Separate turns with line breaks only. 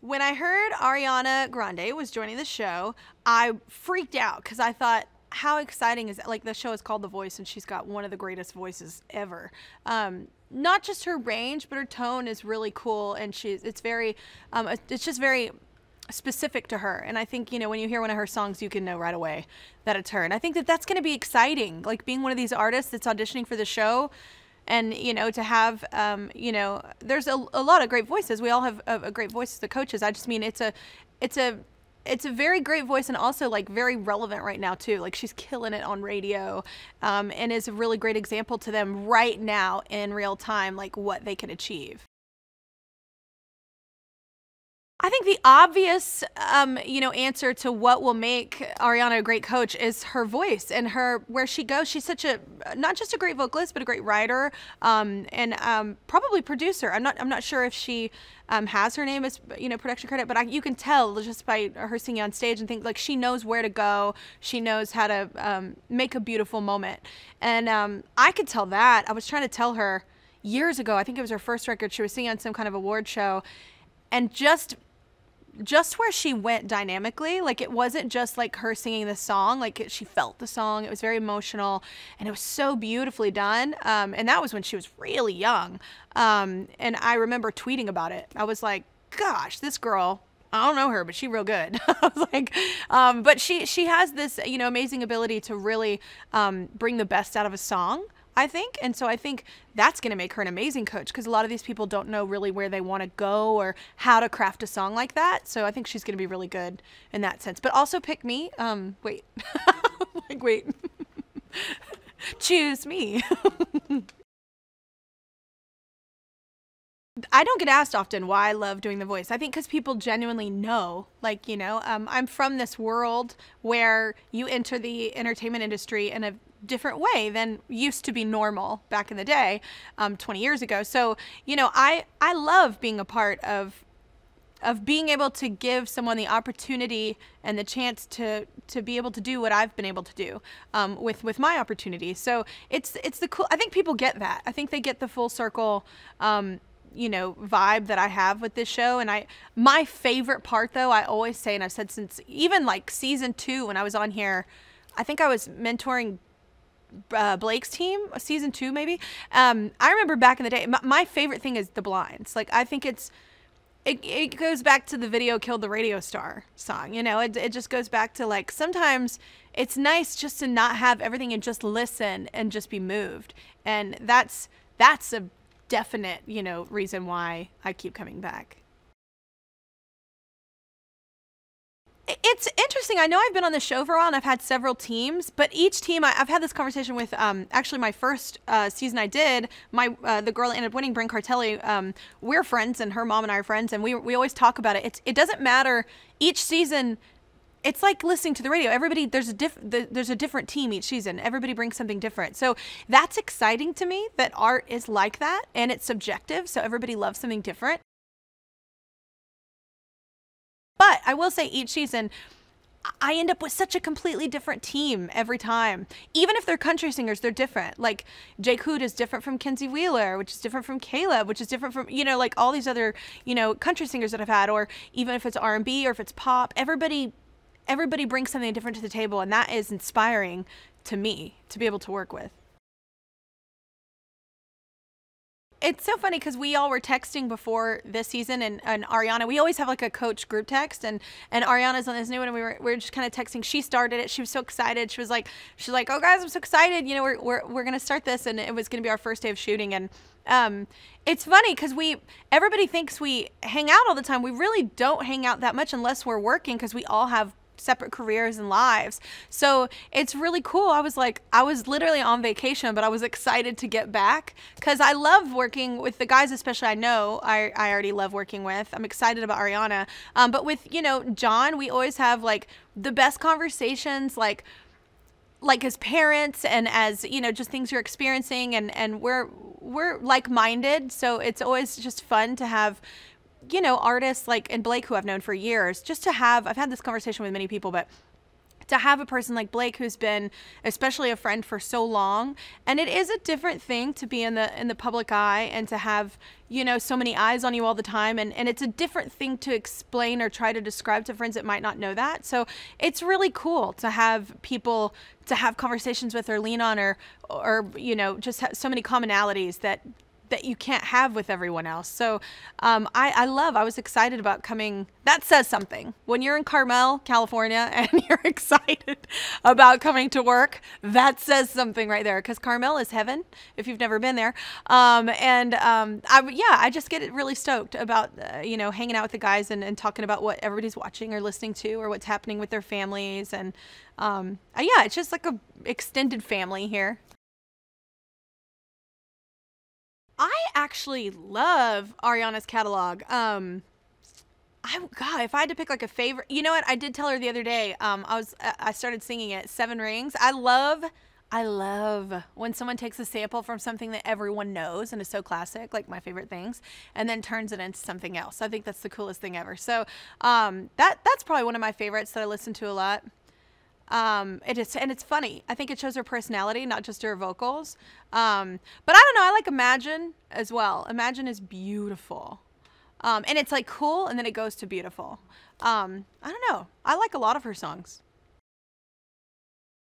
When I heard Ariana Grande was joining the show, I freaked out because I thought, how exciting is that? Like, the show is called The Voice, and she's got one of the greatest voices ever. Not just her range, but her tone is really cool, and it's just very specific to her. And I think, when you hear one of her songs, you can know right away that it's her. And I think that that's going to be exciting, like being one of these artists that's auditioning for the show. And, to have, there's a lot of great voices. We all have a great voice as the coaches. I just mean it's a very great voice, and also like very relevant right now too. Like, she's killing it on radio, and is a really great example to them right now in real time, like what they can achieve. I think the obvious, answer to what will make Ariana a great coach is her voice and where she goes. She's not just a great vocalist, but a great writer, and probably producer. I'm not sure if she has her name as production credit, but you can tell just by her singing on stage and think like she knows where to go. She knows how to make a beautiful moment, and I could tell that. I was trying to tell her years ago. I think it was her first record. She was singing on some kind of award show, and just where she went dynamically, like it wasn't just like her singing the song, like she felt the song. It was very emotional, and it was so beautifully done. And that was when she was really young. And I remember tweeting about it. I was like, gosh, this girl, I don't know her, but she's real good. I was like, but she has this, amazing ability to really bring the best out of a song, I think. And so I think that's going to make her an amazing coach, because a lot of these people don't know really where they want to go or how to craft a song like that. So I think she's going to be really good in that sense. But also pick me. Wait. Like, wait. Choose me. I don't get asked often why I love doing The Voice. I think because people genuinely know, like, I'm from this world where you enter the entertainment industry in a different way than used to be normal back in the day, 20 years ago. So, I love being a part of being able to give someone the opportunity and the chance to be able to do what I've been able to do with my opportunities. So it's the cool. I think people get that. I think they get the full circle vibe that I have with this show. And my favorite part, though, I always say, and I've said since even like season 2 when I was on here, I think I was mentoring Blake's team, season 2 maybe. I remember back in the day, my favorite thing is the blinds. Like, I think it goes back to the video killed the radio star song. It just goes back to, like, sometimes it's nice just to not have everything and just listen and just be moved. And that's a definite, reason why I keep coming back. It's interesting. I know I've been on the show for a while and I've had several teams, but each team I've had this conversation with. Actually, my first season I did, the girl that ended up winning, Bryn Cartelli. We're friends, and her mom and I are friends, and we always talk about it. It doesn't matter. Each season, it's like listening to the radio. Everybody, there's a different team each season. Everybody brings something different. So that's exciting to me, that art is like that, and it's subjective. So everybody loves something different. But I will say each season, I end up with such a completely different team every time. Even if they're country singers, they're different. Like, Jake Hood is different from Kenzie Wheeler, which is different from Caleb, which is different from, like all these other, country singers that I've had. Or even if it's R&B or if it's pop, everybody brings something different to the table. And that is inspiring to me to be able to work with. It's so funny because we all were texting before this season, and Ariana, we always have like a coach group text, and Ariana's on this new one, and we were just kind of texting. She started it. She was so excited. She's like, oh guys, I'm so excited. We're gonna start this, and it was gonna be our first day of shooting. And it's funny because everybody thinks we hang out all the time. We really don't hang out that much unless we're working, because we all have separate careers and lives. So it's really cool. I was literally on vacation, but I was excited to get back because I love working with the guys, especially I already love working with. I'm excited about Ariana. But with, John, we always have like the best conversations, like as parents and as, just things you're experiencing, and we're like-minded. So it's always just fun to have artists like, and Blake, who I've known for years, I've had this conversation with many people, but to have a person like Blake who's been especially a friend for so long, and it is a different thing to be in the public eye and to have, you know, so many eyes on you all the time, and it's a different thing to explain or try to describe to friends that might not know that. So it's really cool to have people to have conversations with or lean on, or you know, just have so many commonalities that you can't have with everyone else. So I was excited about coming. That says something. When you're in Carmel, California, and you're excited about coming to work, that says something right there, because Carmel is heaven if you've never been there. I just get really stoked about, you know, hanging out with the guys and talking about what everybody's watching or listening to or what's happening with their families. And yeah, it's just like a extended family here. I actually love Ariana's catalog. God, if I had to pick like a favorite, you know what? I did tell her the other day. I started singing it, Seven Rings. I love when someone takes a sample from something that everyone knows and is so classic, like My Favorite Things, and then turns it into something else. I think that's the coolest thing ever. So that's probably one of my favorites that I listen to a lot. It's funny. I think it shows her personality, not just her vocals. But I don't know. I like Imagine as well. Imagine is beautiful. And it's like cool, and then it goes to beautiful. I don't know. I like a lot of her songs.